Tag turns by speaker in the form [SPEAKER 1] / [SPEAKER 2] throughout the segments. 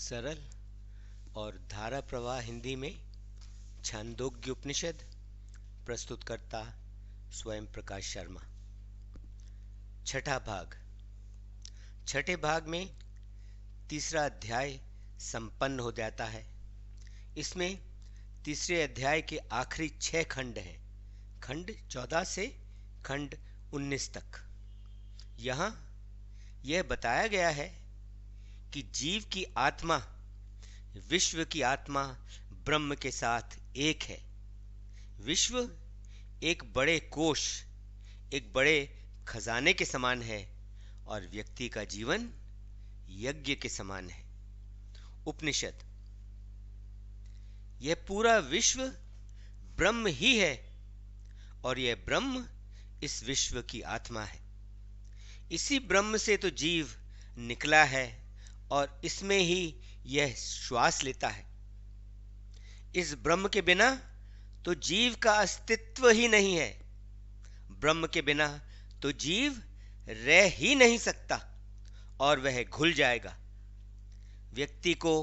[SPEAKER 1] सरल और धारा प्रवाह हिंदी में छांदोग्य उपनिषद। प्रस्तुतकर्ता स्वयं प्रकाश शर्मा। छठा भाग। छठे भाग में तीसरा अध्याय संपन्न हो जाता है। इसमें तीसरे अध्याय के आखिरी 6 खंड हैं, खंड 14 से खंड 19 तक। यहाँ यह बताया गया है कि जीव की आत्मा विश्व की आत्मा ब्रह्म के साथ एक है। विश्व एक बड़े कोश, एक बड़े खजाने के समान है और व्यक्ति का जीवन यज्ञ के समान है। उपनिषद। यह पूरा विश्व ब्रह्म ही है और यह ब्रह्म इस विश्व की आत्मा है। इसी ब्रह्म से तो जीव निकला है और इसमें ही यह श्वास लेता है। इस ब्रह्म के बिना तो जीव का अस्तित्व ही नहीं है। ब्रह्म के बिना तो जीव रह ही नहीं सकता और वह घुल जाएगा। व्यक्ति को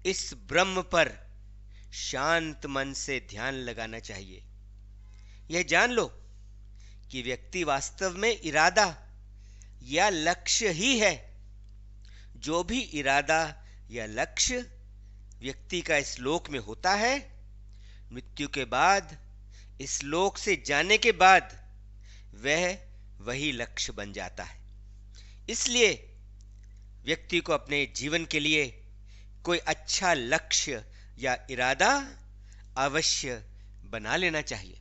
[SPEAKER 1] इस ब्रह्म पर शांत मन से ध्यान लगाना चाहिए। यह जान लो कि व्यक्ति वास्तव में इरादा या लक्ष्य ही है। जो भी इरादा या लक्ष्य व्यक्ति का इस लोक में होता है, मृत्यु के बाद, इस लोक से जाने के बाद वह वही लक्ष्य बन जाता है। इसलिए व्यक्ति को अपने जीवन के लिए कोई अच्छा लक्ष्य या इरादा अवश्य बना लेना चाहिए।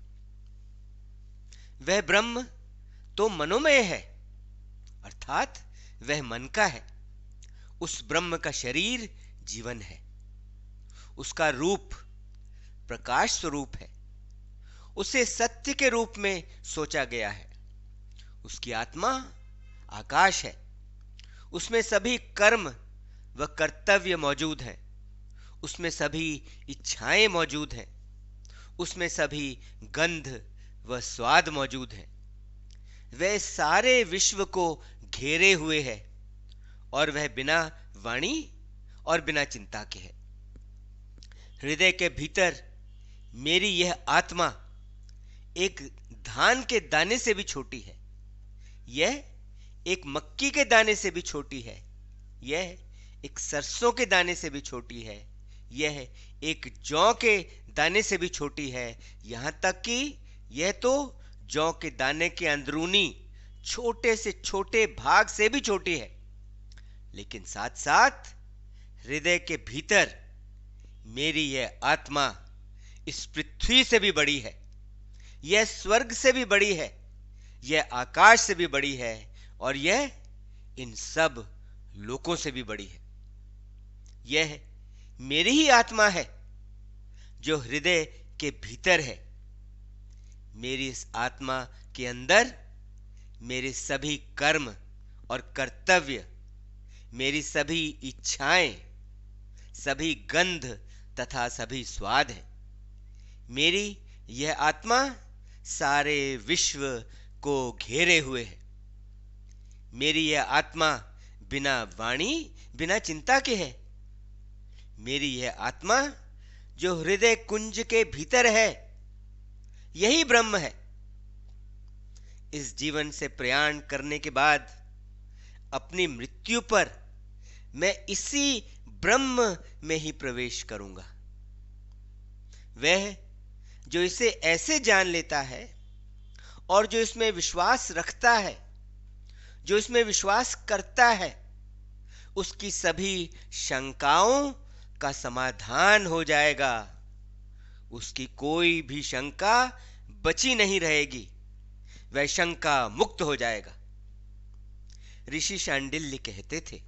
[SPEAKER 1] वह ब्रह्म तो मनोमय है, अर्थात वह मन का है। उस ब्रह्म का शरीर जीवन है, उसका रूप प्रकाश स्वरूप है, उसे सत्य के रूप में सोचा गया है। उसकी आत्मा आकाश है, उसमें सभी कर्म व कर्तव्य मौजूद हैं, उसमें सभी इच्छाएं मौजूद हैं, उसमें सभी गंध व स्वाद मौजूद हैं। वह सारे विश्व को घेरे हुए है और वह बिना वाणी और बिना चिंता के है। हृदय के भीतर मेरी यह आत्मा एक धान के दाने से भी छोटी है, यह एक मक्की के दाने से भी छोटी है, यह एक सरसों के दाने से भी छोटी है, यह एक जौ के दाने से भी छोटी है। यहां तक कि यह तो जौ के दाने के अंदरूनी छोटे से छोटे भाग से भी छोटी है। लेकिन साथ साथ हृदय के भीतर मेरी यह आत्मा इस पृथ्वी से भी बड़ी है, यह स्वर्ग से भी बड़ी है, यह आकाश से भी बड़ी है और यह इन सब लोकों से भी बड़ी है। यह मेरी ही आत्मा है जो हृदय के भीतर है। मेरी इस आत्मा के अंदर मेरे सभी कर्म और कर्तव्य, मेरी सभी इच्छाएं, सभी गंध तथा सभी स्वाद हैं। मेरी यह आत्मा सारे विश्व को घेरे हुए है। मेरी यह आत्मा बिना वाणी बिना चिंता के है। मेरी यह आत्मा जो हृदय कुंज के भीतर है, यही ब्रह्म है। इस जीवन से प्रयाण करने के बाद अपनी मृत्यु पर मैं इसी ब्रह्म में ही प्रवेश करूंगा। वह जो इसे ऐसे जान लेता है और जो इसमें विश्वास रखता है, जो इसमें विश्वास करता है, उसकी सभी शंकाओं का समाधान हो जाएगा। उसकी कोई भी शंका बची नहीं रहेगी, वह शंका मुक्त हो जाएगा। ऋषि शांडिल्य कहते थे,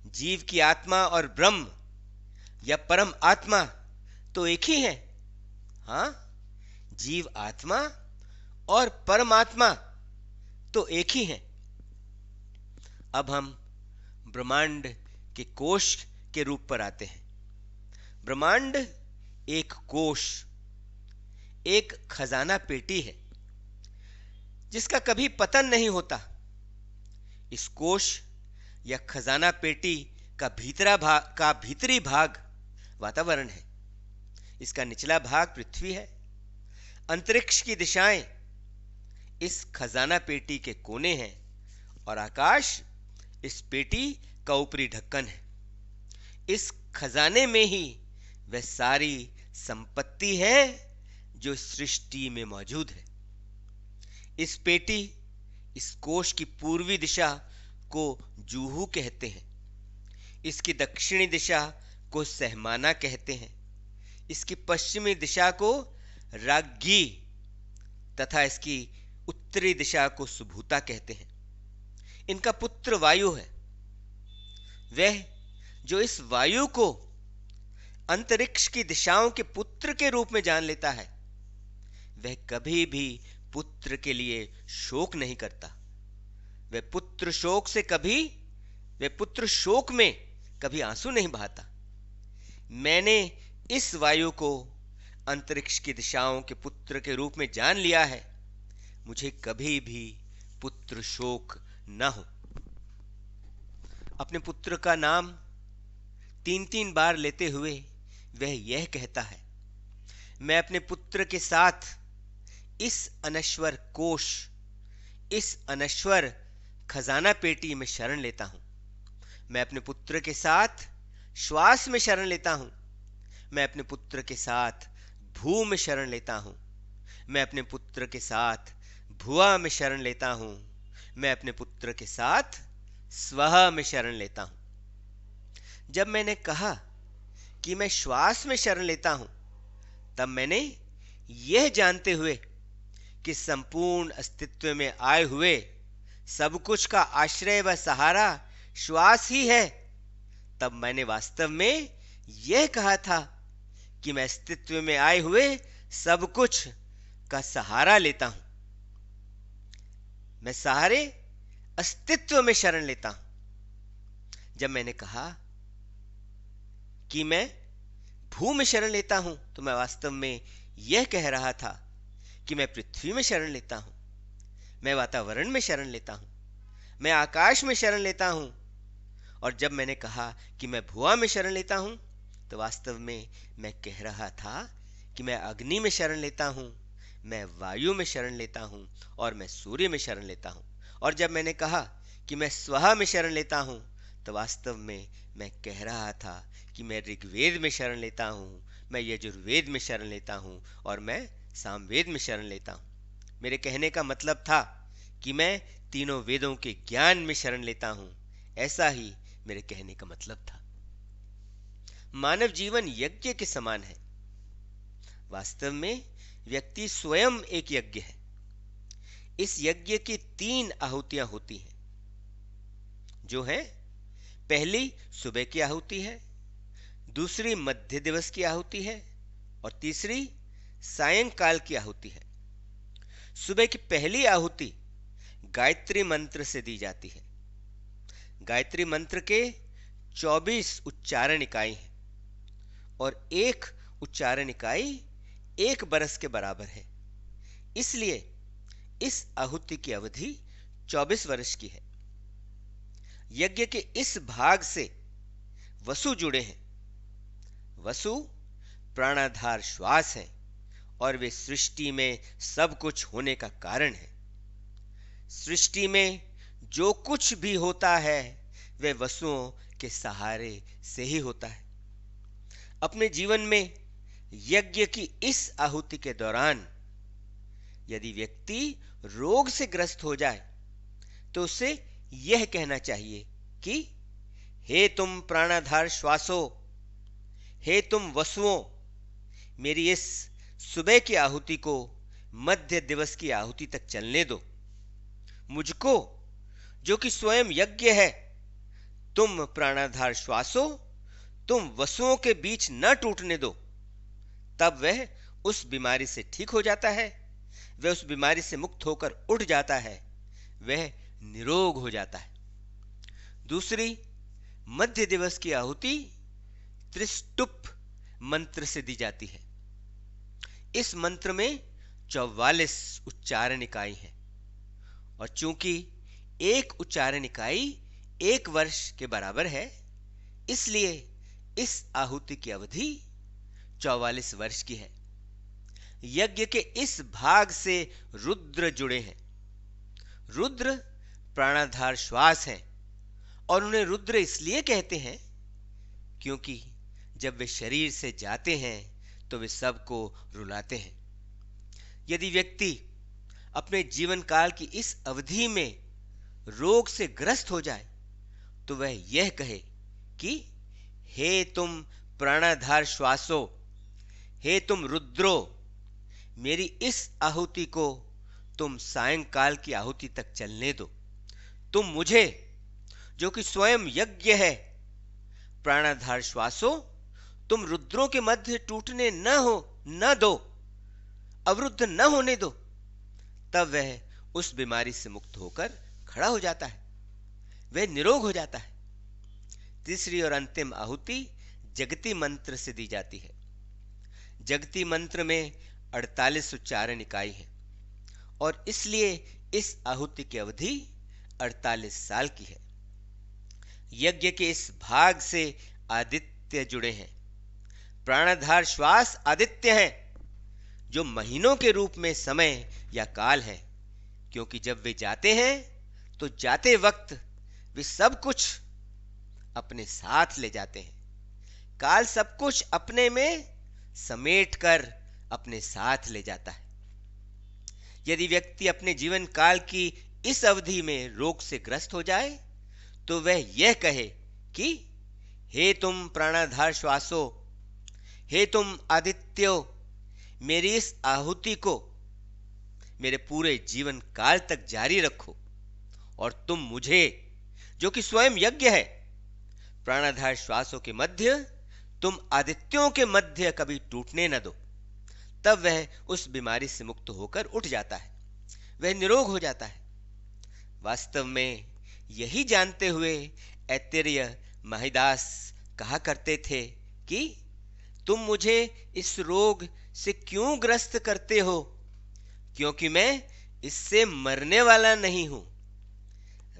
[SPEAKER 1] जीव की आत्मा और ब्रह्म या परम आत्मा तो एक ही है। हाँ, जीव आत्मा और परमात्मा तो एक ही है। अब हम ब्रह्मांड के कोश के रूप पर आते हैं। ब्रह्मांड एक कोश, एक खजाना पेटी है जिसका कभी पतन नहीं होता। इस कोश या खजाना पेटी का भीतरी भाग वातावरण है, इसका निचला भाग पृथ्वी है। अंतरिक्ष की दिशाएं इस खजाना पेटी के कोने हैं और आकाश इस पेटी का ऊपरी ढक्कन है। इस खजाने में ही वह सारी संपत्ति है जो सृष्टि में मौजूद है। इस पेटी, इस कोष की पूर्वी दिशा को जूहू कहते हैं, इसकी दक्षिणी दिशा को सहमाना कहते हैं, इसकी पश्चिमी दिशा को राज्ञी तथा इसकी उत्तरी दिशा को सुभूता कहते हैं। इनका पुत्र वायु है। वह जो इस वायु को अंतरिक्ष की दिशाओं के पुत्र के रूप में जान लेता है, वह कभी भी पुत्र के लिए शोक नहीं करता। वह पुत्र शोक में कभी आंसू नहीं बहाता। मैंने इस वायु को अंतरिक्ष की दिशाओं के पुत्र के रूप में जान लिया है, मुझे कभी भी पुत्र शोक न हो। अपने पुत्र का नाम 3-3 बार लेते हुए वह यह कहता है, मैं अपने पुत्र के साथ इस अनश्वर कोष, इस अनश्वर खजाना पेटी में शरण लेता हूं। मैं अपने पुत्र के साथ श्वास में शरण लेता हूं। मैं अपने पुत्र के साथ भू में शरण लेता हूं। मैं अपने पुत्र के साथ भुआ में शरण लेता हूं। मैं अपने पुत्र के साथ स्वः में शरण लेता हूं। जब मैंने कहा कि मैं श्वास में शरण लेता हूं, तब मैंने यह जानते हुए कि संपूर्ण अस्तित्व में आए हुए सब कुछ का आश्रय व सहारा श्वास ही है, तब मैंने वास्तव में यह कहा था कि मैं अस्तित्व में आए हुए सब कुछ का सहारा लेता हूं। मैं सहारे अस्तित्व में शरण लेता हूं। जब मैंने कहा कि मैं भू में शरण लेता हूं, तो मैं वास्तव में यह कह रहा था कि मैं पृथ्वी में शरण लेता हूं, मैं वातावरण में शरण लेता हूं, मैं आकाश में शरण लेता हूं। और जब मैंने कहा कि मैं भुआ में शरण लेता हूं, तो वास्तव में मैं कह रहा था कि मैं अग्नि में शरण लेता हूं, मैं वायु में शरण लेता हूं और मैं सूर्य में शरण लेता हूं। और जब मैंने कहा कि मैं स्वः में शरण लेता हूं, तो वास्तव में मैं कह रहा था कि मैं ऋग्वेद में शरण लेता हूं, मैं यजुर्वेद में शरण लेता हूं और मैं सामवेद में शरण लेता हूं। मेरे कहने का मतलब था कि मैं तीनों वेदों के ज्ञान में शरण लेता हूं। ऐसा ही मेरे कहने का मतलब था। मानव जीवन यज्ञ के समान है। वास्तव में व्यक्ति स्वयं एक यज्ञ है। इस यज्ञ की 3 आहुतियां होती हैं, जो है पहली सुबह की आहुति है, दूसरी मध्य दिवस की आहुति है और तीसरी सायंकाल की आहुति है। सुबह की पहली आहुति गायत्री मंत्र से दी जाती है। गायत्री मंत्र के 24 उच्चारण इकाई हैं और एक उच्चारण इकाई 1 बरस के बराबर है। इसलिए इस आहुति की अवधि 24 वर्ष की है। यज्ञ के इस भाग से वसु जुड़े हैं। वसु प्राणाधार श्वास हैं और वे सृष्टि में सब कुछ होने का कारण है। सृष्टि में जो कुछ भी होता है वह वसुओं के सहारे से ही होता है। अपने जीवन में यज्ञ की इस आहुति के दौरान यदि व्यक्ति रोग से ग्रस्त हो जाए तो उसे यह कहना चाहिए कि हे तुम प्राणाधार श्वासो, हे तुम वसुओं, मेरी इस सुबह की आहुति को मध्य दिवस की आहुति तक चलने दो। मुझको जो कि स्वयं यज्ञ है, तुम प्राणाधार श्वासो, तुम वसुओं के बीच न टूटने दो। तब वह उस बीमारी से ठीक हो जाता है, वह उस बीमारी से मुक्त होकर उठ जाता है, वह निरोग हो जाता है। दूसरी मध्य दिवस की आहुति त्रिष्टुप मंत्र से दी जाती है। इस मंत्र में 44 उच्चारण इकाई हैं और चूंकि एक उच्चारण इकाई 1 वर्ष के बराबर है, इसलिए इस आहुति की अवधि 44 वर्ष की है। यज्ञ के इस भाग से रुद्र जुड़े हैं। रुद्र प्राणाधार श्वास हैं और उन्हें रुद्र इसलिए कहते हैं क्योंकि जब वे शरीर से जाते हैं तो वे सबको रुलाते हैं। यदि व्यक्ति अपने जीवन काल की इस अवधि में रोग से ग्रस्त हो जाए तो वह यह कहे कि हे तुम प्राणाधार श्वासो, हे तुम रुद्रो, मेरी इस आहुति को तुम सायंकाल की आहुति तक चलने दो। तुम मुझे, जो कि स्वयं यज्ञ है, प्राणाधार श्वासो, तुम रुद्रों के मध्य टूटने न दो, अवरुद्ध न होने दो। तब वह उस बीमारी से मुक्त होकर खड़ा हो जाता है, वह निरोग हो जाता है। तीसरी और अंतिम आहुति जगती मंत्र से दी जाती है। जगती मंत्र में 48 उच्चारण इकाई है और इसलिए इस आहुति की अवधि 48 साल की है। यज्ञ के इस भाग से आदित्य जुड़े हैं। प्राणाधार श्वास आदित्य है जो महीनों के रूप में समय या काल है, क्योंकि जब वे जाते हैं तो जाते वक्त वे सब कुछ अपने साथ ले जाते हैं। काल सब कुछ अपने में समेट कर अपने साथ ले जाता है। यदि व्यक्ति अपने जीवन काल की इस अवधि में रोग से ग्रस्त हो जाए तो वह यह कहे कि हे तुम प्राणाधार श्वासो, हे तुम आदित्यो, मेरी इस आहुति को मेरे पूरे जीवन काल तक जारी रखो और तुम मुझे, जो कि स्वयं यज्ञ है, प्राणाधार श्वासों के मध्य, तुम आदित्यों के मध्य कभी टूटने न दो। तब वह उस बीमारी से मुक्त होकर उठ जाता है, वह निरोग हो जाता है। वास्तव में यही जानते हुए ऐतरेय महिदास कहा करते थे कि तुम मुझे इस रोग से क्यों ग्रस्त करते हो, क्योंकि मैं इससे मरने वाला नहीं हूं।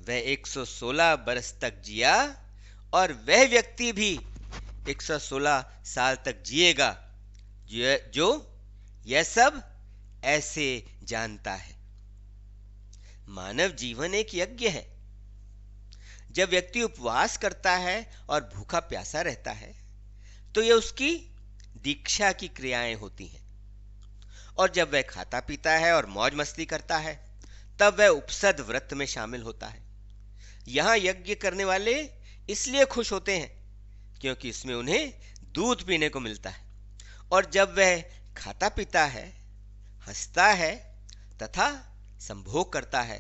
[SPEAKER 1] वह 116 बरस तक जिया और वह व्यक्ति भी 116 साल तक जिएगा जो यह सब ऐसे जानता है। मानव जीवन एक यज्ञ है। जब व्यक्ति उपवास करता है और भूखा प्यासा रहता है तो यह उसकी दीक्षा की क्रियाएं होती हैं, और जब वह खाता पीता है और मौज मस्ती करता है तब वह उपसद व्रत में शामिल होता है। यहां यज्ञ करने वाले इसलिए खुश होते हैं क्योंकि इसमें उन्हें दूध पीने को मिलता है, और जब वह खाता पीता है, हंसता है तथा संभोग करता है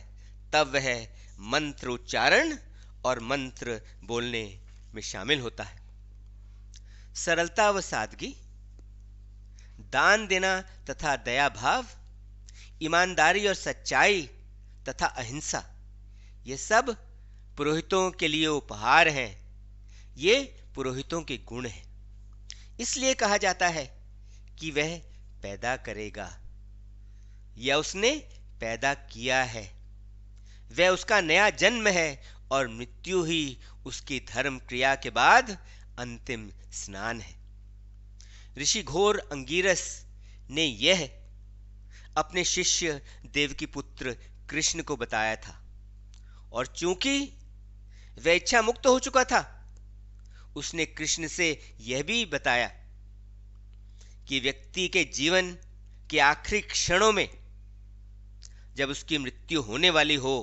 [SPEAKER 1] तब वह मंत्र उच्चारण और मंत्र बोलने में शामिल होता है। सरलता व सादगी, दान देना तथा दया भाव, ईमानदारी और सच्चाई तथा अहिंसा, ये सब पुरोहितों के लिए उपहार हैं। ये पुरोहितों के गुण हैं। इसलिए कहा जाता है कि वह पैदा करेगा या उसने पैदा किया है। वह उसका नया जन्म है और मृत्यु ही उसकी धर्म क्रिया के बाद अंतिम स्नान है। ऋषि घोर अंगिरस ने यह अपने शिष्य देवकी पुत्र कृष्ण को बताया था, और चूंकि वह इच्छा मुक्त हो चुका था, उसने कृष्ण से यह भी बताया कि व्यक्ति के जीवन के आखिरी क्षणों में जब उसकी मृत्यु होने वाली हो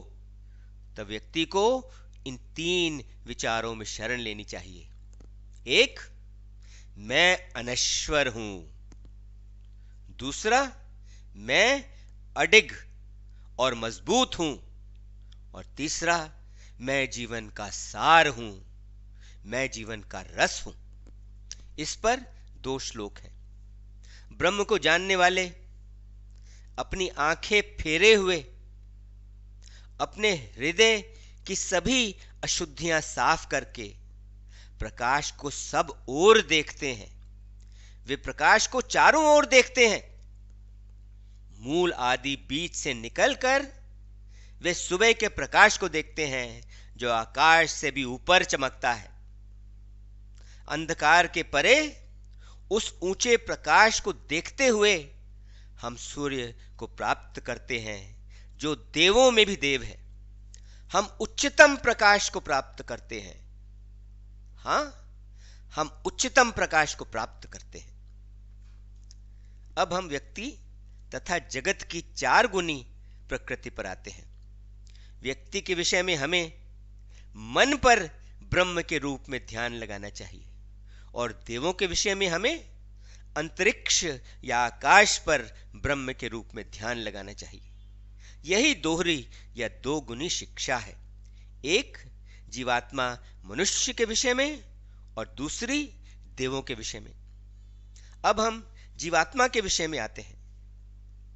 [SPEAKER 1] तब व्यक्ति को इन 3 विचारों में शरण लेनी चाहिए। 1, मैं अनश्वर हूं। दूसरा, मैं अडिग और मजबूत हूं। और तीसरा, मैं जीवन का सार हूं, मैं जीवन का रस हूं। इस पर 2 श्लोक हैं। ब्रह्म को जानने वाले अपनी आंखें फेरे हुए अपने हृदय की सभी अशुद्धियां साफ करके प्रकाश को सब ओर देखते हैं। वे प्रकाश को चारों ओर देखते हैं। मूल आदि बीज से निकलकर वे सुबह के प्रकाश को देखते हैं जो आकाश से भी ऊपर चमकता है। अंधकार के परे उस ऊंचे प्रकाश को देखते हुए हम सूर्य को प्राप्त करते हैं, जो देवों में भी देव है। हम उच्चतम प्रकाश को प्राप्त करते हैं। हां, हम उच्चतम प्रकाश को प्राप्त करते हैं। अब हम व्यक्ति तथा जगत की चार गुनी प्रकृति पर आते हैं। व्यक्ति के विषय में हमें मन पर ब्रह्म के रूप में ध्यान लगाना चाहिए, और देवों के विषय में हमें अंतरिक्ष या आकाश पर ब्रह्म के रूप में ध्यान लगाना चाहिए। यही दोहरी या दो गुनी शिक्षा है, एक जीवात्मा मनुष्य के विषय में और दूसरी देवों के विषय में। अब हम जीवात्मा के विषय में आते हैं।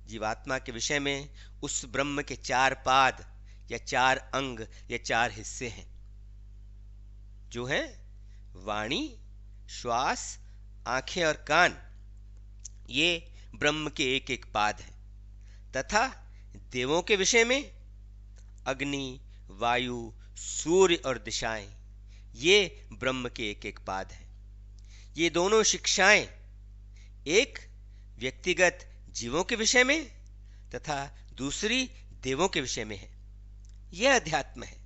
[SPEAKER 1] जीवात्मा के विषय में उस ब्रह्म के चार पाद या चार अंग या चार हिस्से हैं, जो हैं वाणी, श्वास, आंखें और कान। ये ब्रह्म के एक एक पाद हैं। तथा देवों के विषय में अग्नि, वायु, सूर्य और दिशाएं, ये ब्रह्म के एक एक पाद हैं। ये दोनों शिक्षाएं एक व्यक्तिगत जीवों के विषय में तथा दूसरी देवों के विषय में है। यह अध्यात्म है।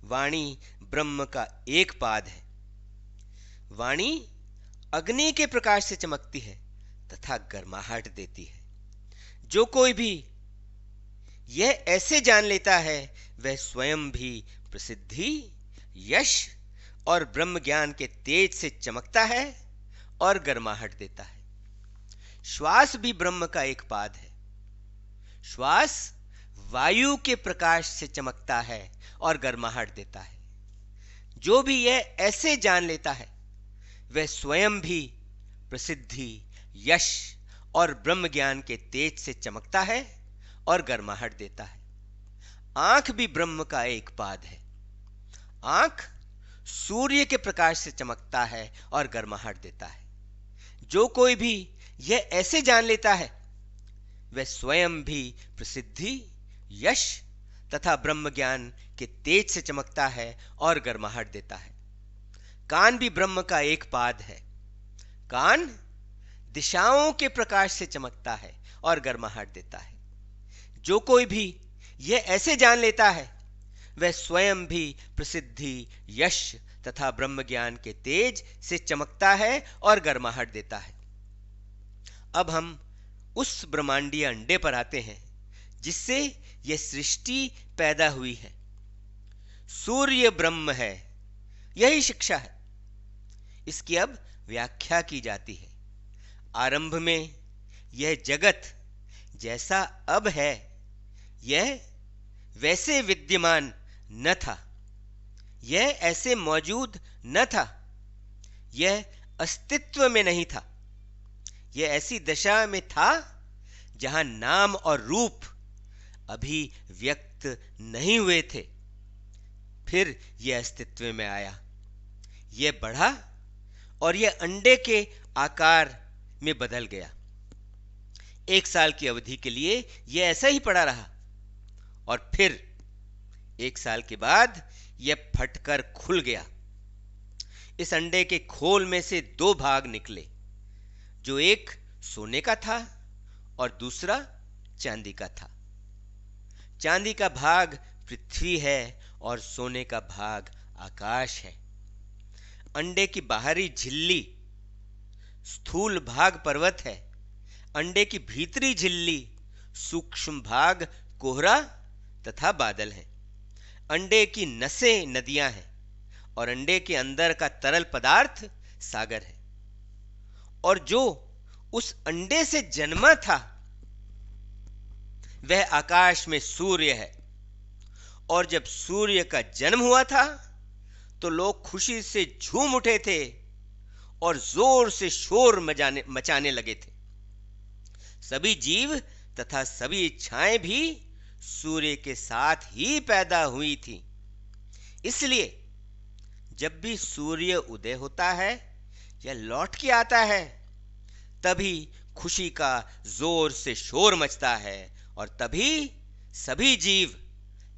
[SPEAKER 1] वाणी ब्रह्म का एक पाद है। वाणी अग्नि के प्रकाश से चमकती है तथा गर्माहट देती है। जो कोई भी यह ऐसे जान लेता है, वह स्वयं भी प्रसिद्धि, यश और ब्रह्म ज्ञान के तेज से चमकता है और गर्माहट देता है। श्वास भी ब्रह्म का एक पाद है। श्वास वायु के प्रकाश से चमकता है और गर्माहट देता है। जो भी यह ऐसे जान लेता है, वह स्वयं भी प्रसिद्धि, यश और ब्रह्म ज्ञान के तेज से चमकता है और गर्माहट देता है। आंख भी ब्रह्म का एक पाद है। आंख सूर्य के प्रकाश से चमकता है और गर्माहट देता है। जो कोई भी यह ऐसे जान लेता है, वह स्वयं भी प्रसिद्धि, यश तथा ब्रह्म ज्ञान के तेज से चमकता है और गर्माहट देता है। कान भी ब्रह्म का एक पाद है। कान दिशाओं के प्रकाश से चमकता है और गर्माहट देता है। जो कोई भी यह ऐसे जान लेता है, वह स्वयं भी प्रसिद्धि, यश तथा ब्रह्म ज्ञान के तेज से चमकता है और गर्माहट देता है। अब हम उस ब्रह्मांडीय अंडे पर आते हैं जिससे यह सृष्टि पैदा हुई है। सूर्य ब्रह्म है, यही शिक्षा है। इसकी अब व्याख्या की जाती है। आरंभ में यह जगत जैसा अब है, यह वैसे विद्यमान न था। यह ऐसे मौजूद न था। यह अस्तित्व में नहीं था। यह ऐसी दशा में था जहां नाम और रूप अभी व्यक्त नहीं हुए थे। फिर यह अस्तित्व में आया। यह बढ़ा और यह अंडे के आकार में बदल गया। 1 साल की अवधि के लिए यह ऐसा ही पड़ा रहा, और फिर 1 साल के बाद यह फटकर खुल गया। इस अंडे के खोल में से 2 भाग निकले, जो एक सोने का था और दूसरा चांदी का था। चांदी का भाग पृथ्वी है और सोने का भाग आकाश है। अंडे की बाहरी झिल्ली स्थूल भाग पर्वत है। अंडे की भीतरी झिल्ली सूक्ष्म भाग कोहरा तथा बादल है। अंडे की नसें नदियां हैं और अंडे के अंदर का तरल पदार्थ सागर है। और जो उस अंडे से जन्मा था, वह आकाश में सूर्य है। और जब सूर्य का जन्म हुआ था, तो लोग खुशी से झूम उठे थे और जोर से शोर मचाने लगे थे। सभी जीव तथा सभी इच्छाएं भी सूर्य के साथ ही पैदा हुई थी। इसलिए जब भी सूर्य उदय होता है या लौट के आता है, तभी खुशी का जोर से शोर मचता है और तभी सभी जीव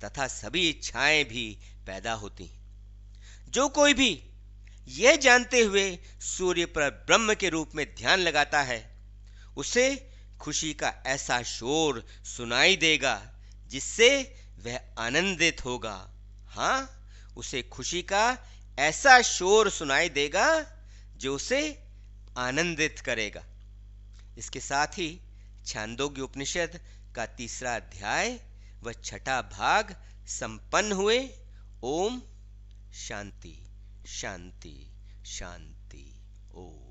[SPEAKER 1] तथा सभी इच्छाएं भी पैदा होती हैं। जो कोई भी यह जानते हुए सूर्य पर ब्रह्म के रूप में ध्यान लगाता है, उसे खुशी का ऐसा शोर सुनाई देगा जिससे वह आनंदित होगा। हाँ, उसे खुशी का ऐसा शोर सुनाई देगा जो उसे आनंदित करेगा। इसके साथ ही छांदोग्य उपनिषद का तीसरा अध्याय व छठा भाग संपन्न हुए। ओम शांति शांति शांति। ओम।